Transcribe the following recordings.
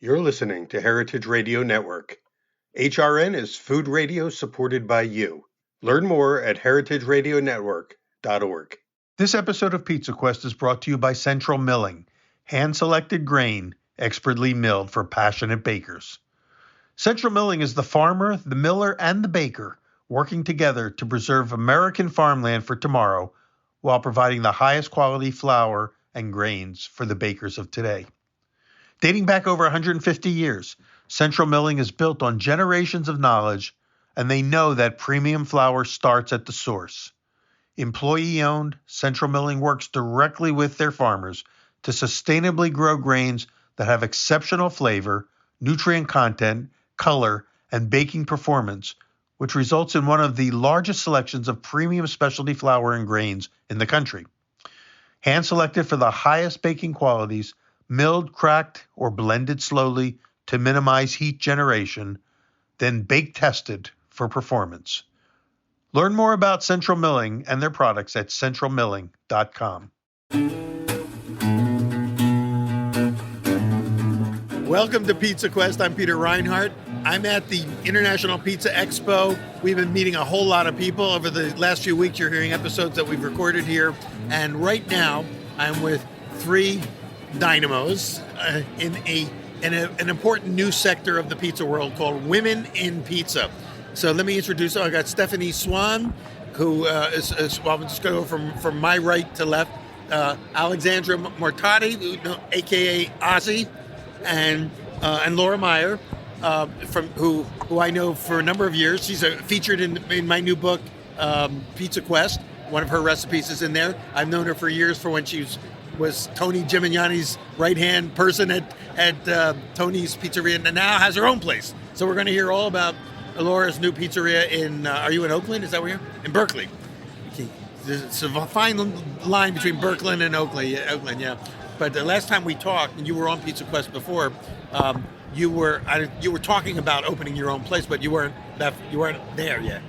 You're listening to Heritage Radio Network. HRN is food radio supported by you. Learn more at heritageradionetwork.org. This episode of Pizza Quest is brought to you by Central Milling, hand-selected grain, expertly milled for passionate bakers. Central Milling is the farmer, the miller, and the baker working together to preserve American farmland for tomorrow while providing the highest quality flour and grains for the bakers of today. Dating back over 150 years, Central Milling is built on generations of knowledge, and they know that premium flour starts at the source. Employee-owned, Central Milling works directly with their farmers to sustainably grow grains that have exceptional flavor, nutrient content, color, and baking performance, which results in one of the largest selections of premium specialty flour and grains in the country. Hand-selected for the highest baking qualities, milled, cracked, or blended slowly to minimize heat generation, then bake-tested for performance. Learn more about Central Milling and their products at centralmilling.com. Welcome to Pizza Quest. I'm Peter Reinhardt. I'm at the International Pizza Expo. We've been meeting a whole lot of people over the last few weeks. You're hearing episodes that we've recorded here. And right now, I'm with three dynamos in an important new sector of the pizza world called Women in Pizza. So let me introduce them. I got Stephanie Swan, who is well, I'm just going to go from my right to left. Alexandra Mortati, aka Ozzy, and Laura Meyer, who I know for a number of years. She's featured in my new book, Pizza Quest. One of her recipes is in there. I've known her for years for when she was Tony Gimignani's right-hand person at Tony's Pizzeria, and now has her own place. So we're going to hear all about Laura's new pizzeria in, are you in Oakland? Is that where you're? In Berkeley. Okay. There's a fine line between Berkeley and Oakland, yeah. But the last time we talked, and you were on Pizza Quest before, you were talking about opening your own place, but you weren't there yet.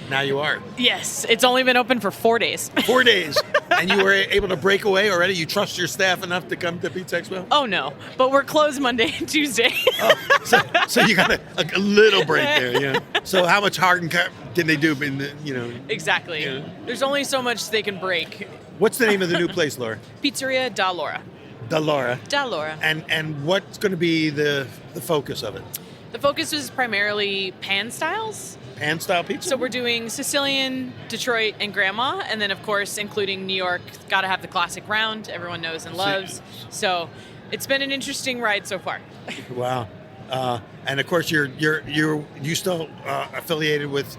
Now you are. Yes, it's only been open for 4 days. 4 days. And you were able to break away already? You trust your staff enough to come to Pizza Expo? Oh, no. But we're closed Monday and Tuesday. So you got a little break there, yeah. So how much hardened can they do in the, Exactly. There's only so much they can break. What's the name of the new place, Laura? Pizzeria Da Laura. Da Laura. Da Laura. And what's going to be the focus of it? The focus is primarily pan styles. Pan-style pizza? So we're doing Sicilian, Detroit, and Grandma, and then, of course, including New York. Got to have the classic round, everyone knows and loves. So it's been an interesting ride so far. Wow. And, of course, you still affiliated with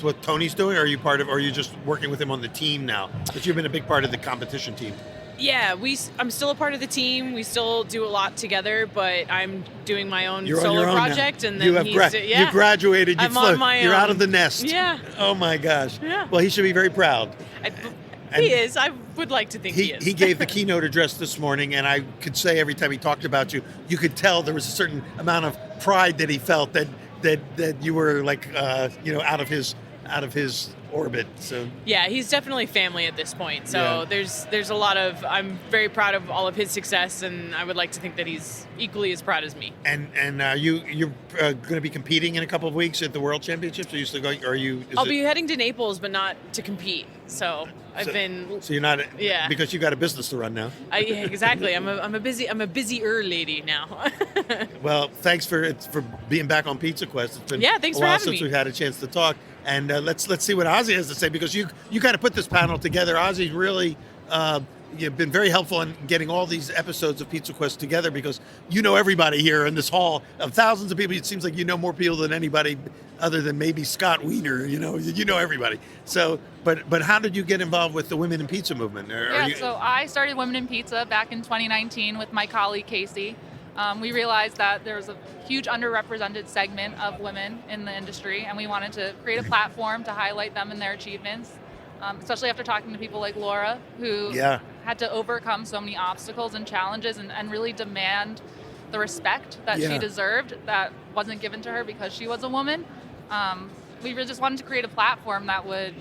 what Tony's doing, or are you just working with him on the team now? But you've been a big part of the competition team. Yeah, I'm still a part of the team. We still do a lot together, but I'm doing my own You're solo on your own project, now. and then You graduated. I'm on my You're own. out of the nest. Yeah. Oh my gosh. Yeah. Well, he should be very proud. He is. I would like to think he is. He gave the keynote address this morning, and I could say every time he talked about you could tell there was a certain amount of pride that he felt that you were like out of his orbit. So yeah, he's definitely family at this point. So there's a lot of, I'm very proud of all of his success, and I would like to think that he's equally as proud as me. And you're going to be competing in a couple of weeks at the World Championships? Are you still going? I'll be heading to Naples, but not to compete. So So you're not. Yeah. Because you got a business to run now. Exactly. I'm a busier lady now. Well, thanks for being back on Pizza Quest. It's been thanks for having me. since we've had a chance to talk. And let's see what Ozzy has to say, because you kind of put this panel together. Ozzy really you've been very helpful in getting all these episodes of Pizza Quest together, because you know everybody here in this hall of thousands of people. It seems like you know more people than anybody other than maybe Scott Wiener. You know everybody. So, but how did you get involved with the Women in Pizza movement? So I started Women in Pizza back in 2019 with my colleague Casey. We realized that there was a huge underrepresented segment of women in the industry, and we wanted to create a platform to highlight them and their achievements, especially after talking to people like Laura, who had to overcome so many obstacles and challenges and really demand the respect that she deserved that wasn't given to her because she was a woman. We really just wanted to create a platform that would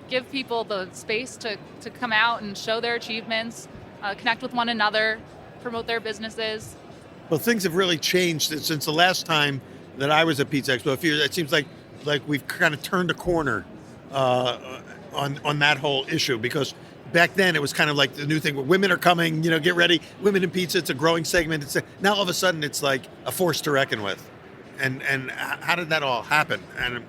give people the space to come out and show their achievements, connect with one another, promote their businesses, Well, things have really changed since the last time that I was at Pizza Expo. It seems like we've kind of turned a corner on that whole issue, because back then it was kind of like the new thing where women are coming, get ready. Women in pizza, it's a growing segment. Now all of a sudden it's like a force to reckon with. And how did that all happen? And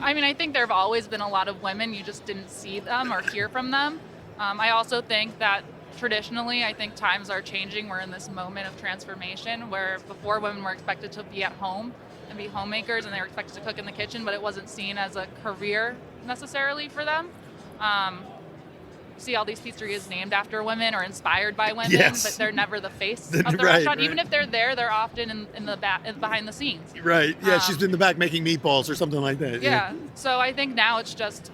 I mean, I think there have always been a lot of women. You just didn't see them or hear from them. I also think that traditionally, I think times are changing. We're in this moment of transformation where before women were expected to be at home and be homemakers, and they were expected to cook in the kitchen, but it wasn't seen as a career necessarily for them. See all these pizzerias named after women or inspired by women, Yes. but they're never the face of the Right, restaurant. right. Even if they're there, they're often in the back, behind the scenes. right, yeah, she's in the back making meatballs or something like that. Yeah. So I think now it's just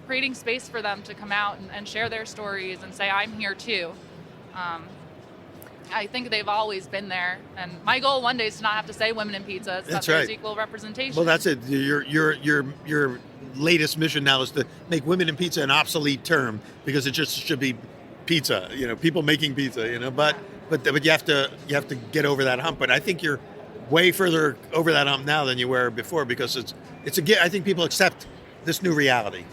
creating space for them to come out and share their stories and say, I'm here too. I think they've always been there. And my goal one day is to not have to say women in pizza. It's That's that there's right. equal representation. Well, that's it. Your latest mission now is to make women in pizza an obsolete term, because it just should be pizza. People making pizza. But you have to get over that hump. But I think you're way further over that hump now than you were before, because I think people accept this new reality.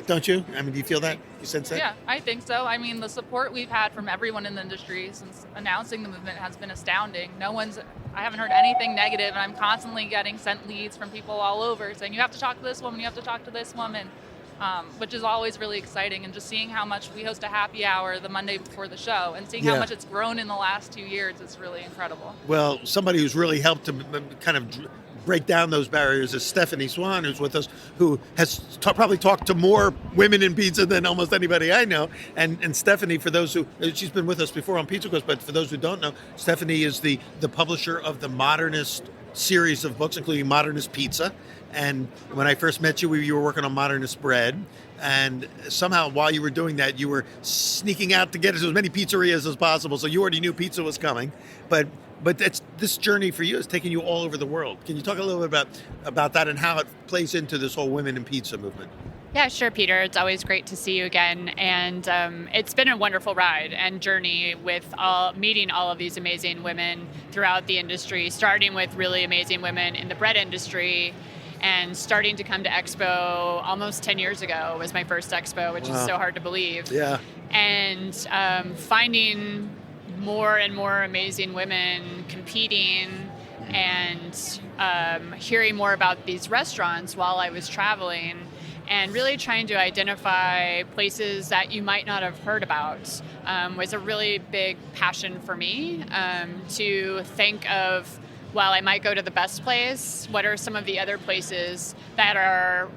Don't you? I mean, do you feel that? You sense that? Yeah, I think so. I mean, the support we've had from everyone in the industry since announcing the movement has been astounding. I haven't heard anything negative, and I'm constantly getting sent leads from people all over saying, you have to talk to this woman, you have to talk to this woman, which is always really exciting. And just seeing how much we host a happy hour the Monday before the show, and seeing how Yeah. much it's grown in the last 2 years is really incredible. Well, somebody who's really helped to kind of break down those barriers is Stephanie Swan, who's with us, who has probably talked to more women in pizza than almost anybody I know. And Stephanie, for those she's been with us before on Pizza Quest, but for those who don't know, Stephanie is the publisher of the Modernist series of books, including Modernist Pizza. And when I first met you, you were working on Modernist Bread. And somehow while you were doing that, you were sneaking out to get as many pizzerias as possible. So you already knew pizza was coming. But this journey for you has taken you all over the world. Can you talk a little bit about that and how it plays into this whole women in pizza movement? Yeah, sure, Peter. It's always great to see you again. And it's been a wonderful ride and journey with meeting all of these amazing women throughout the industry, starting with really amazing women in the bread industry and starting to come to Expo almost 10 years ago was my first Expo, which is so hard to believe. Yeah. And finding more and more amazing women competing and hearing more about these restaurants while I was traveling, and really trying to identify places that you might not have heard about was a really big passion for me, to think of, while I might go to the best place, what are some of the other places that are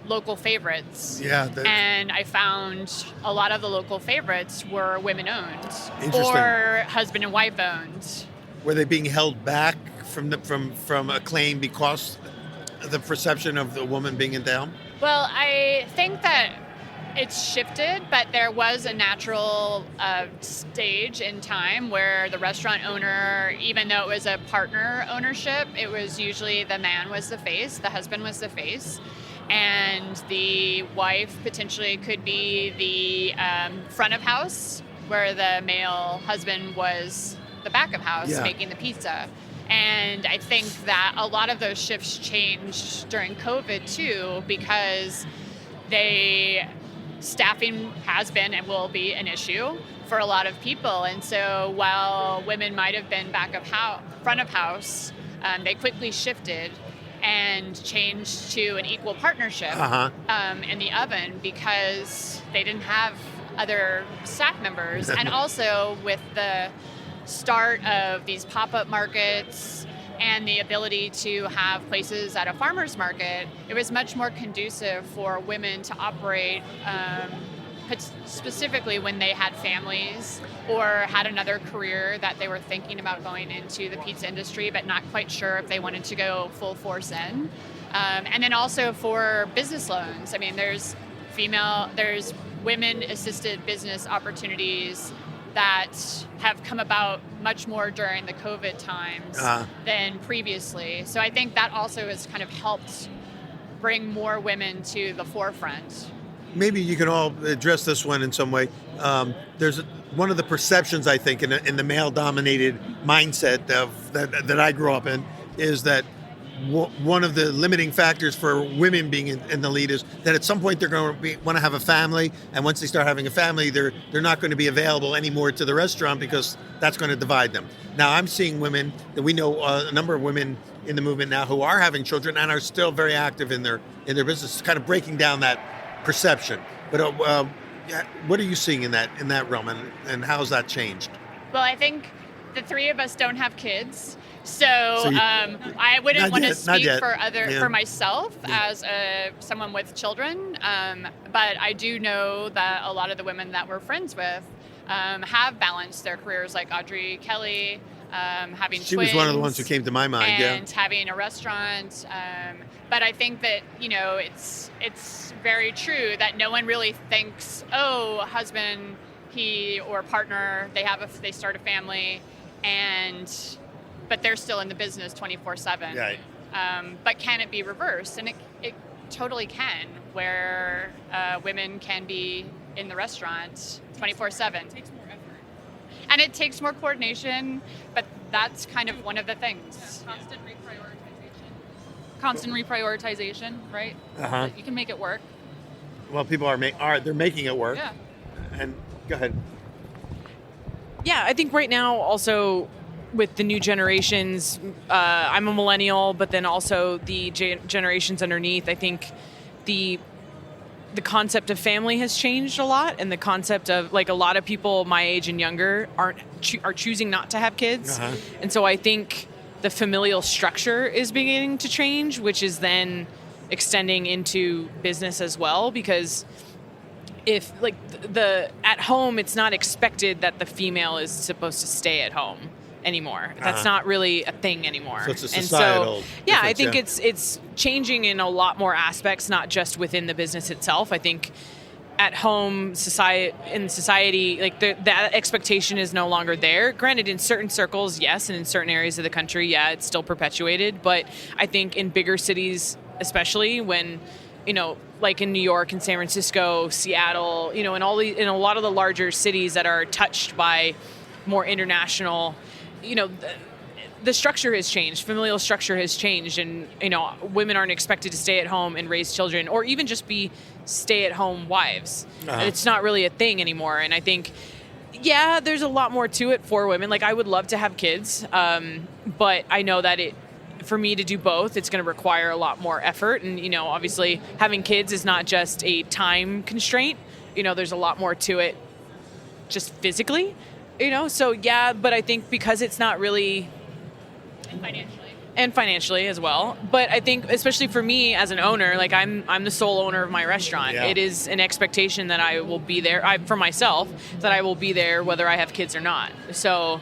local favorites? Yeah. And I found a lot of the local favorites were women-owned Interesting. or husband and wife-owned. Were they being held back from acclaim because of the perception of the woman being in town? Well, I think that it's shifted, but there was a natural stage in time where the restaurant owner, even though it was a partner ownership, it was usually the man was the face, the husband was the face, and the wife potentially could be the front of house, where the male husband was the back of house making the pizza. And I think that a lot of those shifts changed during COVID too, because staffing has been and will be an issue for a lot of people. And so while women might have been front of house, they quickly shifted and changed to an equal partnership in the oven, because they didn't have other staff members. And also with the start of these pop-up markets and the ability to have places at a farmer's market, it was much more conducive for women to operate, specifically when they had families or had another career that they were thinking about going into the pizza industry but not quite sure if they wanted to go full force in. And then also for business loans. I mean, there's women-assisted business opportunities that have come about much more during the COVID times than previously. So I think that also has kind of helped bring more women to the forefront. maybe you can all address this one in some way. There's one of the perceptions, I think, in the male-dominated mindset that I grew up in, is that one of the limiting factors for women being in the lead is that at some point they're going to want to have a family, and once they start having a family, they're not going to be available anymore to the restaurant because that's going to divide them. Now, I'm seeing women that we know, a number of women in the movement now who are having children and are still very active in their business, kind of breaking down that perception. But what are you seeing in that realm, and how has that changed? Well, I think the three of us don't have kids. So I wouldn't want to speak for myself as someone with children, but I do know that a lot of the women that we're friends with have balanced their careers, like Audrey Kelly, having she twins. Was one of the ones who came to my mind, and having a restaurant. But I think that it's very true that no one really thinks, oh, husband, he or partner, they start a family, but they're still in the business 24/7. Right. But can it be reversed? And it totally can, where women can be in the restaurant 24/7. It takes more effort. And it takes more coordination, but that's kind of one of the things. Constant reprioritization, right? Uh-huh. You can make it work. Well, people they're making it work. Yeah. And go ahead. Yeah, I think right now also with the new generations, I'm a millennial, but then also the generations underneath, I think the concept of family has changed a lot, and the concept of, like, a lot of people my age and younger are choosing not to have kids. Uh-huh. And so I think the familial structure is beginning to change, which is then extending into business as well, because if, like, the at home, it's not expected that the female is supposed to stay at home anymore. That's not really a thing anymore. So it's a societal And so, yeah, I difference, think it's changing in a lot more aspects, not just within the business itself. I think at home, society, like, that expectation is no longer there. Granted, in certain circles, yes, and in certain areas of the country, yeah, it's still perpetuated. But I think in bigger cities, especially when, like in New York and San Francisco, Seattle, in a lot of the larger cities that are touched by more international, the structure has changed. Familial structure has changed, and women aren't expected to stay at home and raise children, or even just be stay-at-home wives. Uh-huh. It's not really a thing anymore. And I think, yeah, there's a lot more to it for women. Like, I would love to have kids, but I know that for me to do both, it's going to require a lot more effort. And obviously, having kids is not just a time constraint. There's a lot more to it, just physically. So yeah, but I think because it's not really... And financially as well. But I think, especially for me as an owner, like, I'm the sole owner of my restaurant. Yeah. It is an expectation that I will be there, for myself, that I will be there whether I have kids or not. So...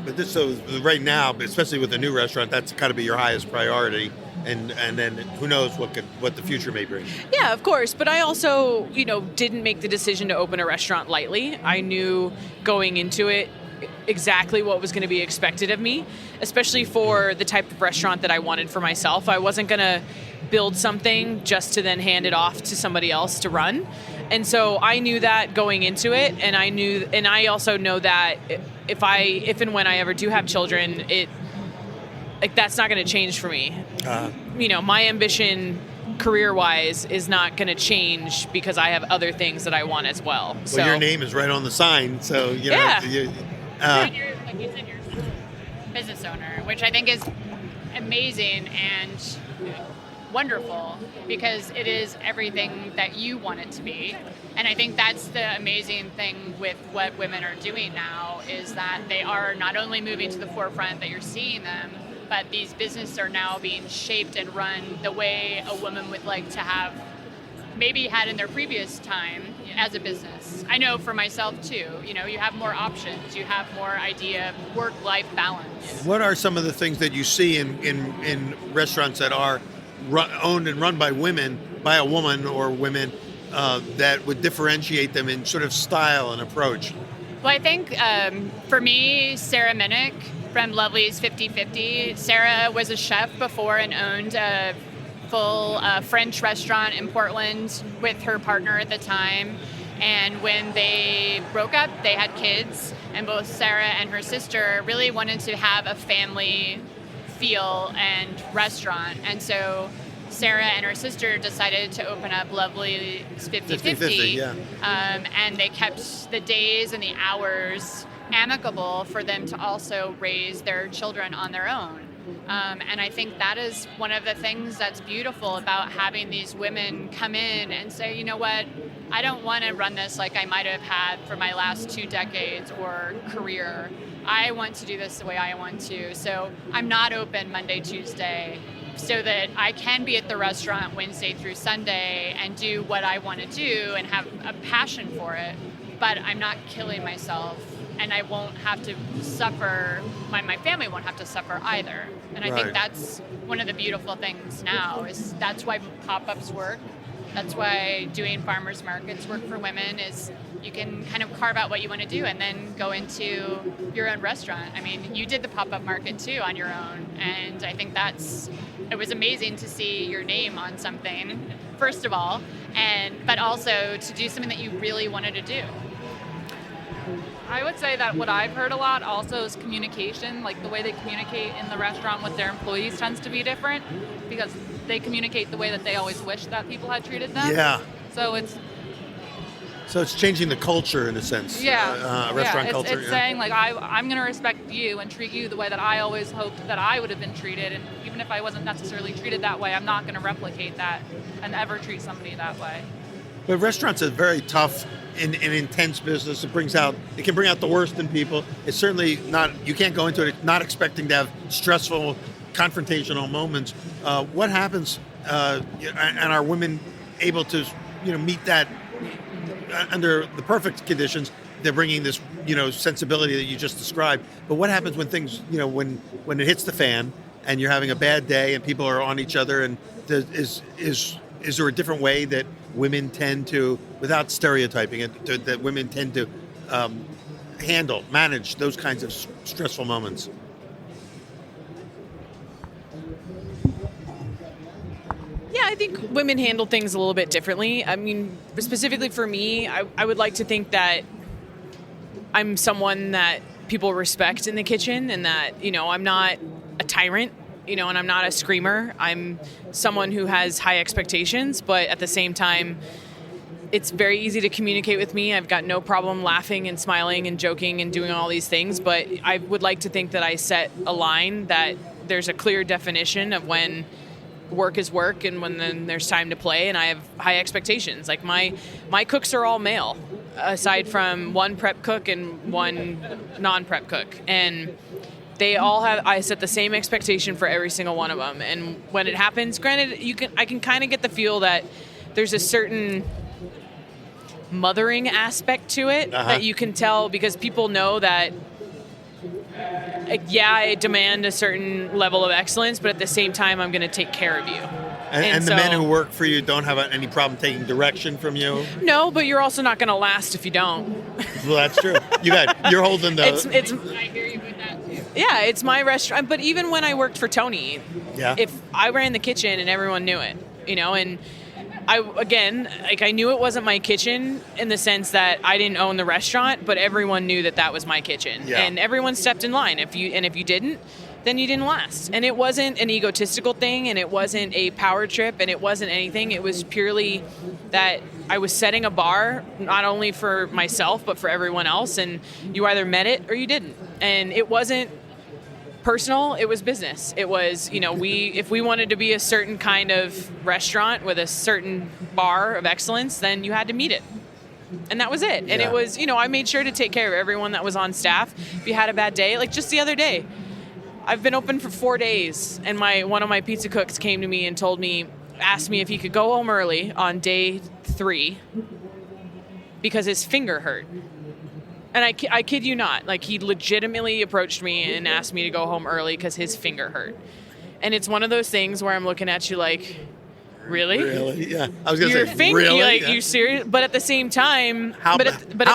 But so right now, especially with the new restaurant, that's got to be your highest priority. And then who knows what the future may bring. Yeah, of course. But I also, didn't make the decision to open a restaurant lightly. I knew going into it exactly what was going to be expected of me, especially for the type of restaurant that I wanted for myself. I wasn't going to build something just to then hand it off to somebody else to run. And so I knew that going into it, and I also know that if and when I ever do have children, that's not going to change for me. My ambition career-wise is not going to change because I have other things that I want as well. Well, your name is right on the sign, so Yeah. Like you said, you're a business owner, which I think is amazing and wonderful, because it is everything that you want it to be. And I think that's the amazing thing with what women are doing now, is that they are not only moving to the forefront, that you're seeing them, but these businesses are now being shaped and run the way a woman would like to have maybe had in their previous time as a business. I know for myself too, you have more options, you have more idea of work-life balance. What are some of the things that you see in restaurants that are owned and run by a woman or women, that would differentiate them in sort of style and approach? Well, I think for me, Sarah Minnick from Lovely's 50/50. Sarah was a chef before and owned a successful French restaurant in Portland with her partner at the time. And when they broke up, they had kids, and both Sarah and her sister really wanted to have a family feel and restaurant. And so Sarah and her sister decided to open up Lovely's 50/50. Yeah. And they kept the days and the hours amicable for them to also raise their children on their own. And I think that is one of the things that's beautiful about having these women come in and say, you know what, I don't want to run this like I might have had for my last 2 decades or career. I want to do this the way I want to. So I'm not open Monday, Tuesday, so that I can be at the restaurant Wednesday through Sunday and do what I want to do and have a passion for it. But I'm not killing myself, and I won't have to suffer, my family won't have to suffer either. And I think that's one of the beautiful things now, is that's why pop-ups work. That's why doing farmers markets work for women, is you can kind of carve out what you want to do and then go into your own restaurant. I mean, you did the pop-up market too on your own, and I think it was amazing to see your name on something, first of all, but also to do something that you really wanted to do. I would say that what I've heard a lot also is communication. Like the way they communicate in the restaurant with their employees tends to be different, because they communicate the way that they always wish that people had treated them. Yeah. So it's changing the culture in a sense. Restaurant culture. It's saying like I'm going to respect you and treat you the way that I always hoped that I would have been treated, and even if I wasn't necessarily treated that way, I'm not going to replicate that and ever treat somebody that way. But restaurants are very tough and intense business. It can bring out the worst in people. It's certainly not, you can't go into it not expecting to have stressful, confrontational moments. What happens, and are women able to, meet that under the perfect conditions? They're bringing this, sensibility that you just described. But what happens when things, when it hits the fan and you're having a bad day and people are on each other, and is there a different way that women tend to, without stereotyping it, that women tend to manage those kinds of stressful moments? Yeah, I think women handle things a little bit differently. I mean, specifically for me, I would like to think that I'm someone that people respect in the kitchen, and that, I'm not a tyrant, and I'm not a screamer. I'm someone who has high expectations, but at the same time, it's very easy to communicate with me. I've got no problem laughing and smiling and joking and doing all these things, but I would like to think that I set a line, that there's a clear definition of when work is work and when then there's time to play, and I have high expectations. Like my cooks are all male, aside from one prep cook and one non-prep cook, and I set the same expectation for every single one of them. And when it happens, granted, I can kind of get the feel that there's a certain mothering aspect to it that you can tell, because people know that, I demand a certain level of excellence, but at the same time, I'm going to take care of you. And the men who work for you don't have any problem taking direction from you? No, but you're also not going to last if you don't. Well, that's true. You're holding the... I hear you with that too. Yeah, it's my restaurant. But even when I worked for Tony, if I ran the kitchen and everyone knew it, and I knew it wasn't my kitchen in the sense that I didn't own the restaurant, but everyone knew that was my kitchen. Yeah. And everyone stepped in line. If you didn't, then you didn't last. And it wasn't an egotistical thing, and it wasn't a power trip, and it wasn't anything. It was purely that I was setting a bar, not only for myself, but for everyone else. And you either met it or you didn't. And it wasn't personal, it was business. It was, if we wanted to be a certain kind of restaurant with a certain bar of excellence, then you had to meet it. And that was it. And it was, I made sure to take care of everyone that was on staff. If you had a bad day, like just the other day, I've been open for 4 days, and one of my pizza cooks came to me and asked me if he could go home early on day 3 because his finger hurt. And I kid you not, like he legitimately approached me and asked me to go home early because his finger hurt. And it's one of those things where I'm looking at you like, really? Really? Yeah. I was going to say, finger, really? You serious? But at the same time, how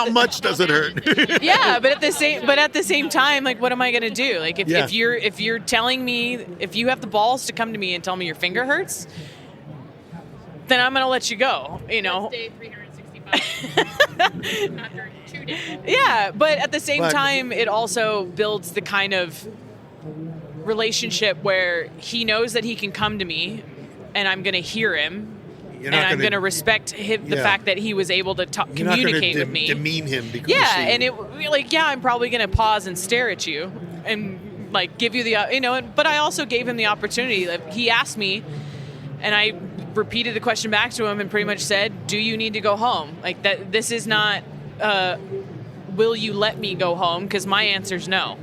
much does it hurt? Yeah, but at the same time, like, what am I going to do? Like, if you're telling me, if you have the balls to come to me and tell me your finger hurts, then I'm going to let you go, you know. Day 365 after 2 days. Yeah, but at the same But- time, it also builds the kind of relationship where he knows that he can come to me and I'm going to hear him. You're And not I'm going to respect him, the Yeah. fact that he was able to you're not communicate gonna with me. demean him because Yeah, he- and I'm probably going to pause and stare at you and like give you the, but I also gave him the opportunity. Like, he asked me, and I repeated the question back to him and pretty much said, "Do you need to go home?" Like that. This is not, will you let me go home? Because my answer's no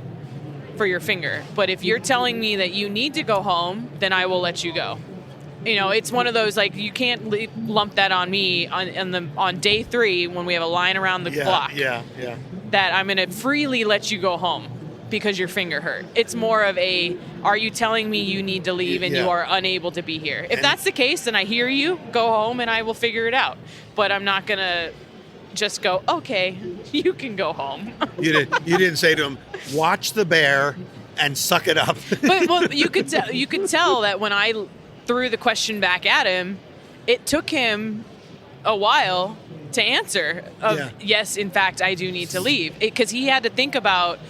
for your finger. But if you're telling me that you need to go home, then I will let you go. It's one of those, like, you can't lump that on me on day 3 when we have a line around the clock Yeah. that I'm going to freely let you go home because your finger hurt. It's more of are you telling me you need to leave and you Yeah. are unable to be here? If And- that's the case, then I hear you, go home and I will figure it out. But I'm not going to just go, okay, you can go home. You didn't say to him, watch the bear and suck it up. But well, you could tell that when I threw the question back at him, it took him a while to answer. Yeah. Yes, in fact, I do need to leave, because he had to think about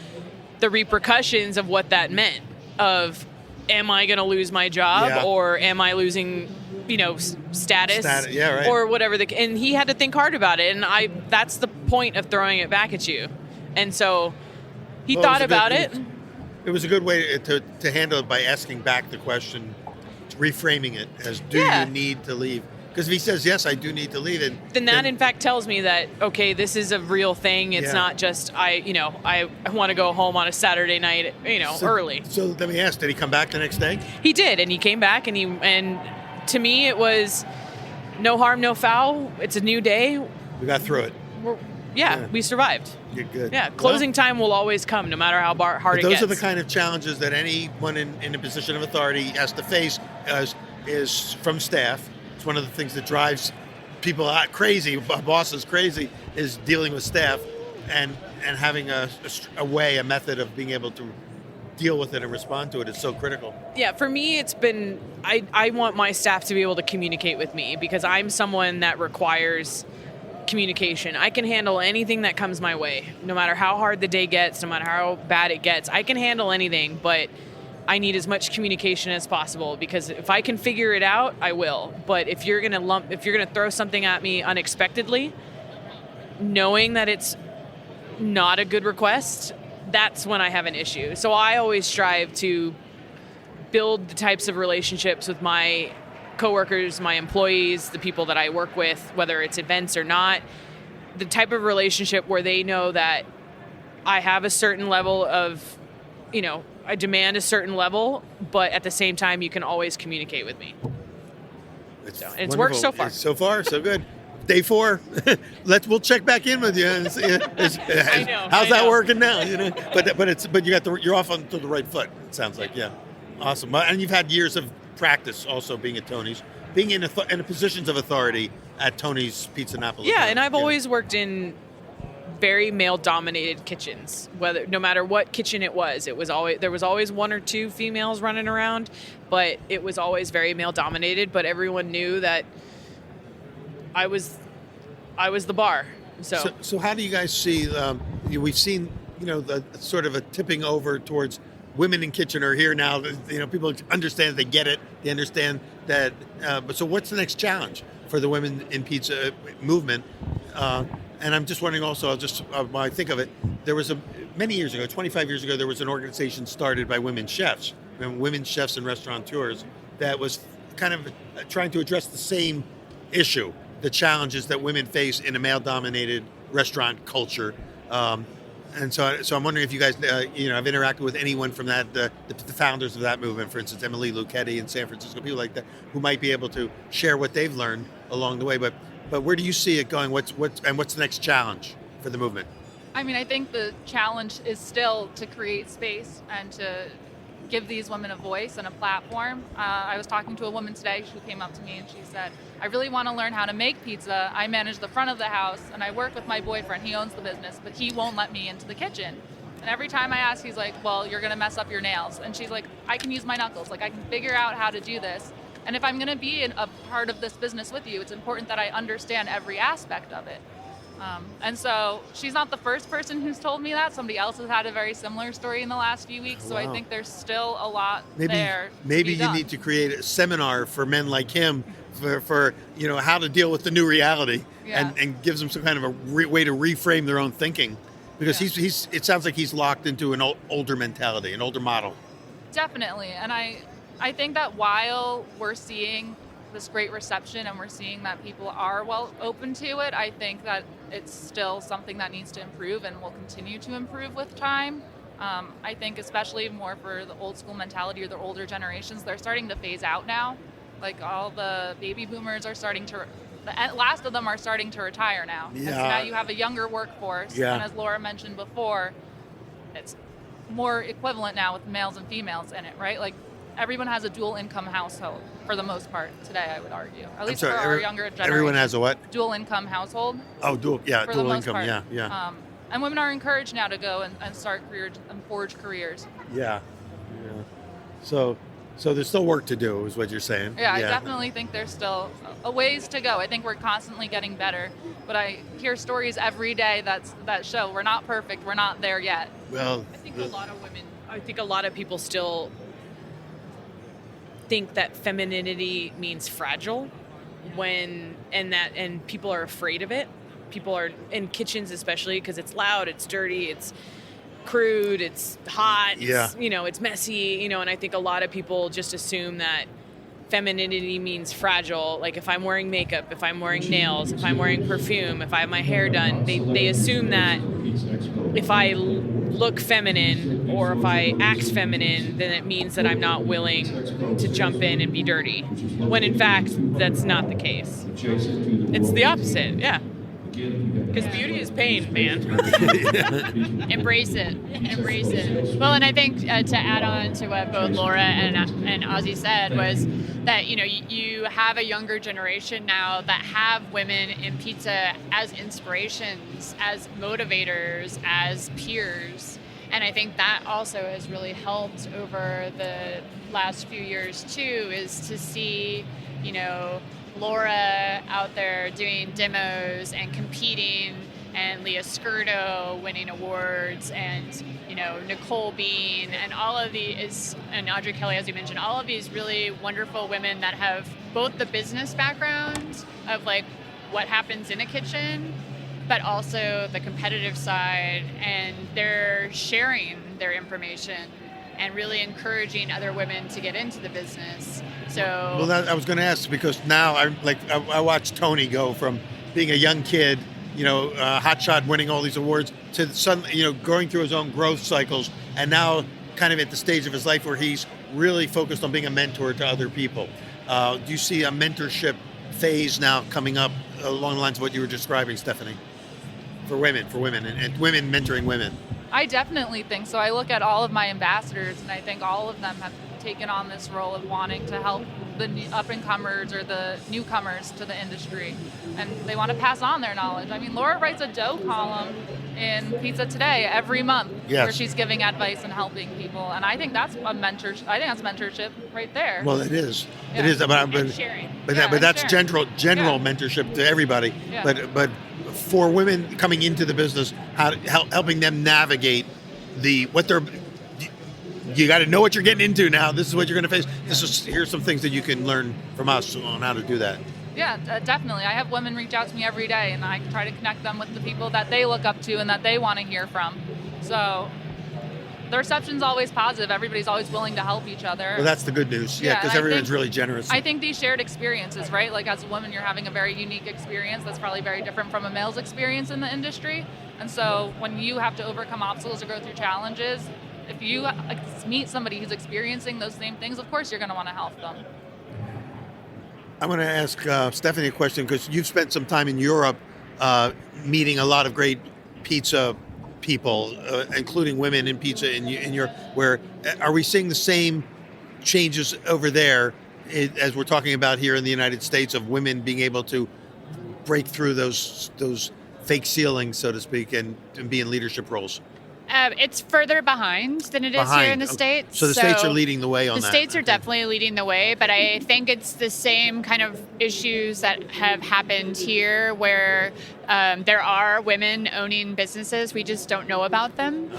the repercussions of what that meant. Of, am I going to lose my job, Yeah. or am I losing, status, yeah, right. or whatever. And he had to think hard about it. And that's the point of throwing it back at you. And so he Well, it was thought a good- about it. It was a good way to handle it by asking back the question, reframing it as, do Yeah. you need to leave? Because if he says, yes, I do need to leave, Then that in fact tells me that, okay, this is a real thing. It's Yeah. not just I want to go home on a Saturday night, early. So let me ask, did he come back the next day? He did, and he came back, and to me it was no harm, no foul. It's a new day. We got through it. Yeah. We survived. You're good. Yeah, closing time will always come, no matter how hard But it those gets. are the kind of challenges that anyone in a position of authority has to face is from staff. It's one of the things that drives people crazy, bosses crazy, is dealing with staff and having a method of being able to deal with it and respond to it is so critical. Yeah, for me, it's been, I want my staff to be able to communicate with me, because I'm someone that requires communication. I can handle anything that comes my way, no matter how hard the day gets, no matter how bad it gets. I can handle anything, but I need as much communication as possible, because if I can figure it out, I will. But if you're gonna throw something at me unexpectedly, knowing that it's not a good request, that's when I have an issue. So I always strive to build the types of relationships with my coworkers, my employees, the people that I work with, whether it's events or not, the type of relationship where they know that I have a certain level of, I demand a certain level, but at the same time, you can always communicate with me. It's wonderful. worked so far. So far, so good. Day 4, we'll check back in with you and see how's I that know. working now. But you're off onto the right foot. It sounds like, yeah, awesome. And you've had years of practice also being at Tony's, being in positions of authority at Tony's Pizza Napoli. Yeah, and I've always worked in very male-dominated kitchens. No matter what kitchen it was always, there was always 1 or 2 females running around, but it was always very male-dominated. But everyone knew that I was the bar. So how do you guys see? We've seen the sort of a tipping over towards women in kitchen are here now. People understand, they get it, they understand that. But so what's the next challenge for the women in pizza movement? And I'm just wondering also, when I think of it, there was many years ago, 25 years ago, there was an organization started by women chefs and restaurateurs that was kind of trying to address the same issue, the challenges that women face in a male-dominated restaurant culture. And so I'm wondering if you guys, have interacted with anyone from that, the founders of that movement, for instance, Emily Lucchetti in San Francisco, people like that, who might be able to share what they've learned along the way. But where do you see it going? What's the next challenge for the movement? I mean, I think the challenge is still to create space and to give these women a voice and a platform. I was talking to a woman today who came up to me and she said, I really want to learn how to make pizza. I manage the front of the house and I work with my boyfriend. He owns the business, but he won't let me into the kitchen. And every time I ask, he's like, well, you're going to mess up your nails. And she's like, I can use my knuckles. Like, I can figure out how to do this. And if I'm going to be a part of this business with you, it's important that I understand every aspect of it. And so she's not the first person who's told me that. Somebody else has had a very similar story in the last few weeks. So I Wow. think there's still a lot Maybe there. to maybe be you done. need to create a seminar for men like him for how to deal with the new reality Yeah. and gives them some kind of a way to reframe their own thinking, because Yeah. he's it sounds like he's locked into an older mentality, an older model. Definitely. And I think that while we're seeing this great reception and we're seeing that people are well open to it, I think that it's still something that needs to improve and will continue to improve with time. I think especially more for the old school mentality or the older generations, they're starting to phase out now. Like all the baby boomers are starting to, the last of them are starting to retire now. And so Yeah. now you have a younger workforce. Yeah. And as Laura mentioned before, it's more equivalent now with males and females in it, right? Like everyone has a dual income household for the most part today, I would argue. At I'm least sorry, for our younger generation. everyone has a what? Dual income household Oh, dual for the most income. part. Yeah. And women are encouraged now to go and start careers and forge careers. Yeah. So there's still work to do, is what you're saying. Yeah, I definitely think there's still a ways to go. I think we're constantly getting better, but I hear stories every day that show we're not perfect, we're not there yet. Well, I think a lot of people still think that femininity means fragile and people are afraid of it. People are in kitchens, especially because it's loud, it's dirty, it's crude, it's hot, it's messy, and I think a lot of people just assume that femininity means fragile. Like if I'm wearing makeup, if I'm wearing nails, if I'm wearing perfume, if I have my hair done, they assume that if I look feminine or if I act feminine, then it means that I'm not willing to jump in and be dirty. When in fact, that's not the case. It's the opposite, yeah. Because beauty is pain, man. Embrace it. Embrace it. Well, and I think to add on to what both Laura and Ozzy said was that, you have a younger generation now that have women in pizza as inspirations, as motivators, as peers. And I think that also has really helped over the last few years too, is to see, Laura out there doing demos and competing, and Leah Skirdo winning awards, and Nicole Bean, and all of these, and Audrey Kelly, as you mentioned, all of these really wonderful women that have both the business background of like what happens in a kitchen, but also the competitive side, and they're sharing their information and really encouraging other women to get into the business. So, I was going to ask, because now I watched Tony go from being a young kid, hotshot, winning all these awards, to suddenly, going through his own growth cycles, and now kind of at the stage of his life where he's really focused on being a mentor to other people. Do you see a mentorship phase now coming up along the lines of what you were describing, Stephanie? For women, and women mentoring women. I definitely think so. I look at all of my ambassadors, and I think all of them have taken on this role of wanting to help the up-and-comers or the newcomers to the industry, and they want to pass on their knowledge. I mean, Laura writes a dough column in Pizza Today every month, Yes. where she's giving advice and helping people, and I think that's a mentor. I think that's mentorship right there. Well, it is. Yeah. It is. But and sharing. that's sharing. general Yeah. mentorship to everybody. Yeah. But for women coming into the business, helping them navigate you got to know what you're getting into now. This is what you're going to face. Here's some things that you can learn from us on how to do that. Yeah, definitely. I have women reach out to me every day, and I try to connect them with the people that they look up to and that they want to hear from. So the reception's always positive. Everybody's always willing to help each other. Well, that's the good news. Yeah, Yeah, because and I everyone's think- really generous. I think these shared experiences, right? Like as a woman, you're having a very unique experience that's probably very different from a male's experience in the industry. And so when you have to overcome obstacles or go through challenges, if you meet somebody who's experiencing those same things, of course you're going to want to help them. I want to ask Stephanie a question, because you've spent some time in Europe meeting a lot of great pizza people, including women in pizza in Europe. Where are we seeing the same changes over there as we're talking about here in the United States, of women being able to break through those fake ceilings, so to speak, and be in leadership roles? It's further behind than it is here in the Okay. States. So the States are leading the way on the that. States are Okay. definitely leading the way, but I think it's the same kind of issues that have happened here where there are women owning businesses. We just don't know about them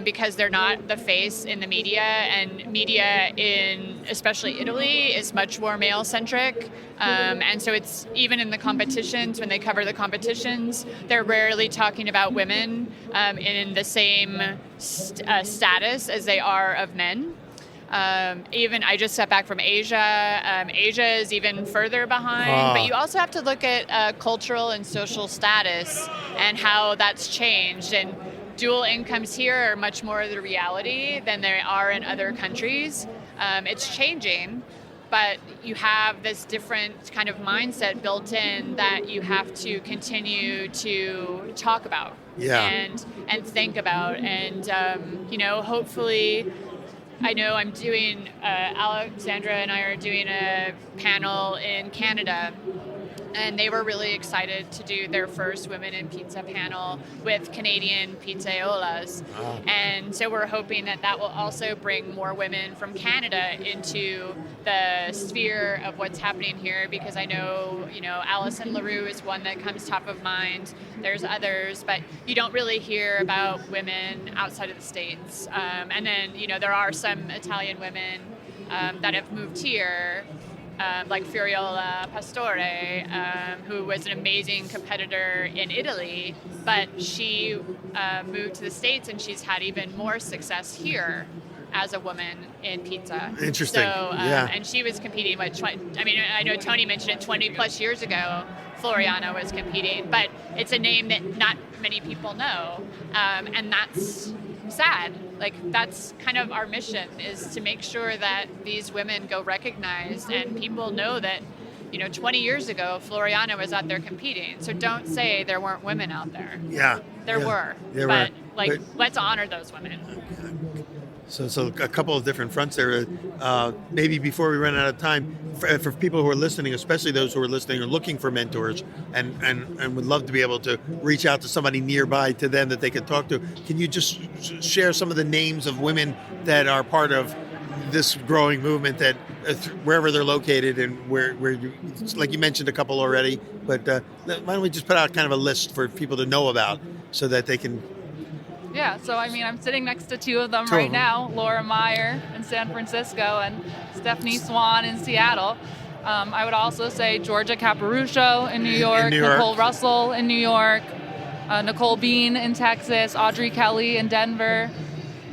because they're not the face in the media, and media in especially Italy is much more male-centric. And so it's even in the competitions, when they cover the competitions, they're rarely talking about women in the same status as they are of men. Even I just stepped back from Asia. Asia is even further behind, but you also have to look at cultural and social status and how that's changed. And dual incomes here are much more the reality than they are in other countries. It's changing, but you have this different kind of mindset built in that you have to continue to talk about and think about. And, hopefully, I know I'm doing, Alexandra and I are doing a panel in Canada, and they were really excited to do their first Women in Pizza panel with Canadian pizzaiolas. And so we're hoping that that will also bring more women from Canada into the sphere of what's happening here, because I know, Alison LaRue is one that comes top of mind. There's others, but you don't really hear about women outside of the States. And then, there are some Italian women that have moved here, like Furiola Pastore, who was an amazing competitor in Italy, but she moved to the States and she's had even more success here as a woman in pizza. Interesting. So, yeah. And she was competing with, I know Tony mentioned it 20 plus years ago, Floriana was competing, but it's a name that not many people know, and that's sad. Like, that's kind of our mission, is to make sure that these women go recognized and people know that, 20 years ago, Floriana was out there competing. So don't say there weren't women out there. Yeah. There were. There but, were. let's honor those women. So a couple of different fronts there. Maybe before we run out of time, for people who are listening, especially those who are listening or looking for mentors and would love to be able to reach out to somebody nearby to them that they can talk to, can you just share some of the names of women that are part of this growing movement, that wherever they're located and where you, like you mentioned a couple already, but why don't we just put out kind of a list for people to know about so that they can. Yeah, so I'm sitting next to two of them right now, Laura Meyer in San Francisco and Stephanie Swan in Seattle. I would also say Georgia Caparuso in New York, Nicole Russell in New York, Nicole Bean in Texas, Audrey Kelly in Denver,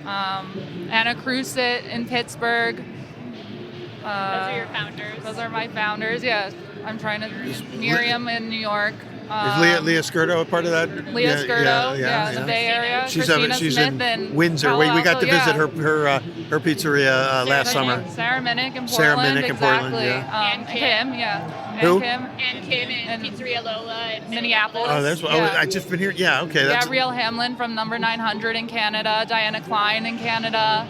Anna Crusit in Pittsburgh. Those are your founders. Those are my founders, yeah. I'm trying to, Miriam in New York. Is Leah Skirto a part of that? Leah Skirto, in the Bay Area. She's Smith in Windsor. We got to visit her pizzeria last summer. Sarah Minnick in Portland. Sarah Minnick in exactly. Portland, yeah. And Kim. Who? And Kim in Pizzeria Lola in Minneapolis. Oh, that's what. Yeah. I just been here. Yeah, okay. That's, Gabrielle Hamlin from Number 900 in Canada. Diana Klein in Canada.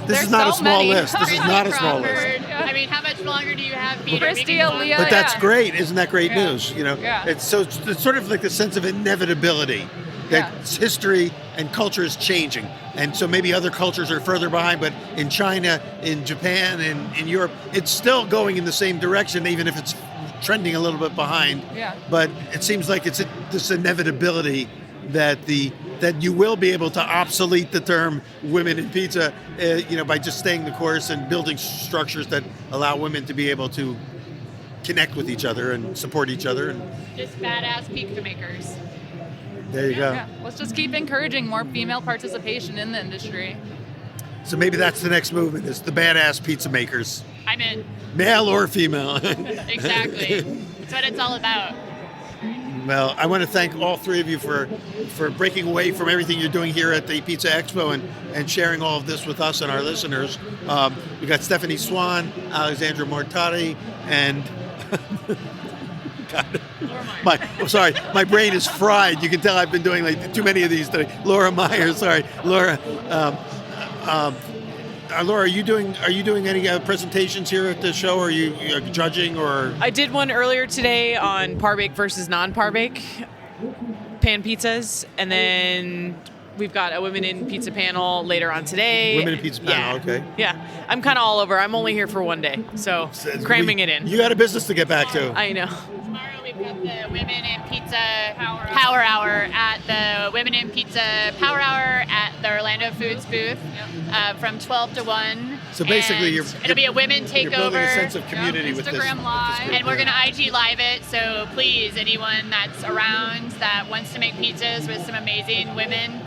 This is not a small list. This is not a small list. I mean, how much longer do you have, Peter? Christy Aaliyah. But that's great. Isn't that great news? Yeah. It's sort of like the sense of inevitability that history and culture is changing. And so maybe other cultures are further behind, but in China, in Japan, and in Europe, it's still going in the same direction, even if it's trending a little bit behind. Yeah. But it seems like it's this inevitability that you will be able to obsolete the term women in pizza, by just staying the course and building structures that allow women to be able to connect with each other and support each other. And just badass pizza makers. there you go. Yeah. Let's just keep encouraging more female participation in the industry. So maybe that's the next movement, is the badass pizza makers, I'm in. male or female. Exactly. That's what it's all about. Well, I want to thank all three of you for breaking away from everything you're doing here at the Pizza Expo and sharing all of this with us and our listeners. We got Stephanie Swan, Alexandra Mortari, and my brain is fried. You can tell I've been doing like too many of these today. Laura Meyer, Laura. Laura, are you doing any presentations here at the show? Or are you judging, or? I did one earlier today on par bake versus non-par bake pan pizzas, and then We've got a Women in Pizza panel later on today. Women in Pizza panel, okay. Yeah. I'm kind of all over. I'm only here for one day, so cramming it in. You got a business to get back to. I know. Tomorrow we've got the Women in Pizza Power Hour at the Women in Pizza Power Hour at the Orlando Foods booth from 12 to 1. So basically, And it'll be a women you're building a takeover. sense of community with this. Instagram Live. And we're going to IG Live it, so please, anyone that's around that wants to make pizzas with some amazing women,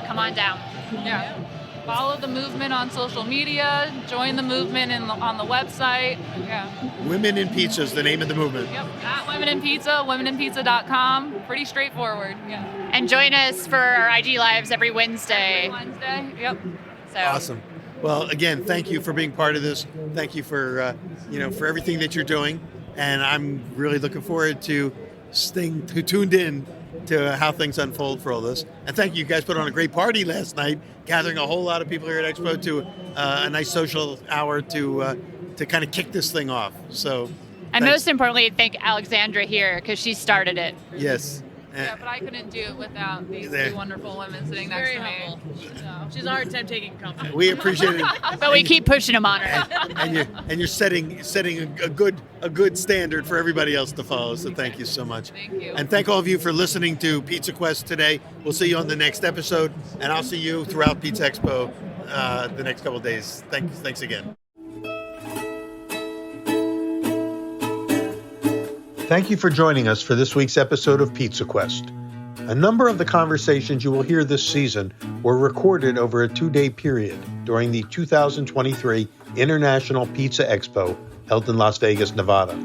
come on down. Yeah. Follow the movement on social media. Join the movement on the website. Yeah. Women in Pizza is the name of the movement. Yep. At Women in Pizza, womeninpizza.com. Pretty straightforward. Yeah. And join us for our IG Lives every Wednesday. Wednesday. Yep. So. Awesome. Well, again, thank you for being part of this. Thank you for for everything that you're doing, and I'm really looking forward to staying tuned in to how things unfold for all this. And thank you. You guys put on a great party last night, gathering a whole lot of people here at Expo to a nice social hour to kind of kick this thing off. So, And thanks. most importantly, thank Alexandra here because she started it. Yes. Yeah, but I couldn't do it without these There. two wonderful women sitting next Very to me. humble. So. She's a hard time taking compliment. We appreciate it. But we keep pushing them on her. and you're setting a good standard for everybody else to follow. So thank you so much. Thank you. And thank all of you for listening to Pizza Quest today. We'll see you on the next episode, and I'll see you throughout Pizza Expo the next couple of days. Thanks again. Thank you for joining us for this week's episode of Pizza Quest. A number of the conversations you will hear this season were recorded over a 2-day period during the 2023 International Pizza Expo held in Las Vegas, Nevada.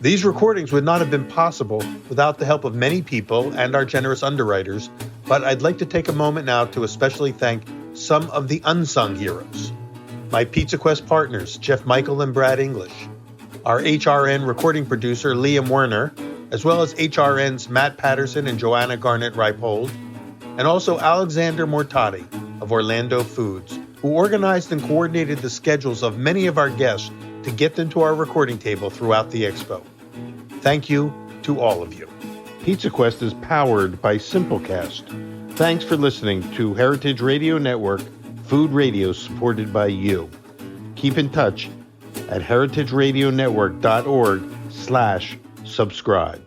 These recordings would not have been possible without the help of many people and our generous underwriters, but I'd like to take a moment now to especially thank some of the unsung heroes. My Pizza Quest partners, Jeff Michael and Brad English, our HRN recording producer, Liam Werner, as well as HRN's Matt Patterson and Joanna Garnett-Reipold, and also Alexander Mortati of Orlando Foods, who organized and coordinated the schedules of many of our guests to get them to our recording table throughout the expo. Thank you to all of you. Pizza Quest is powered by Simplecast. Thanks for listening to Heritage Radio Network, food radio supported by you. Keep in touch at heritageradionetwork.org/subscribe.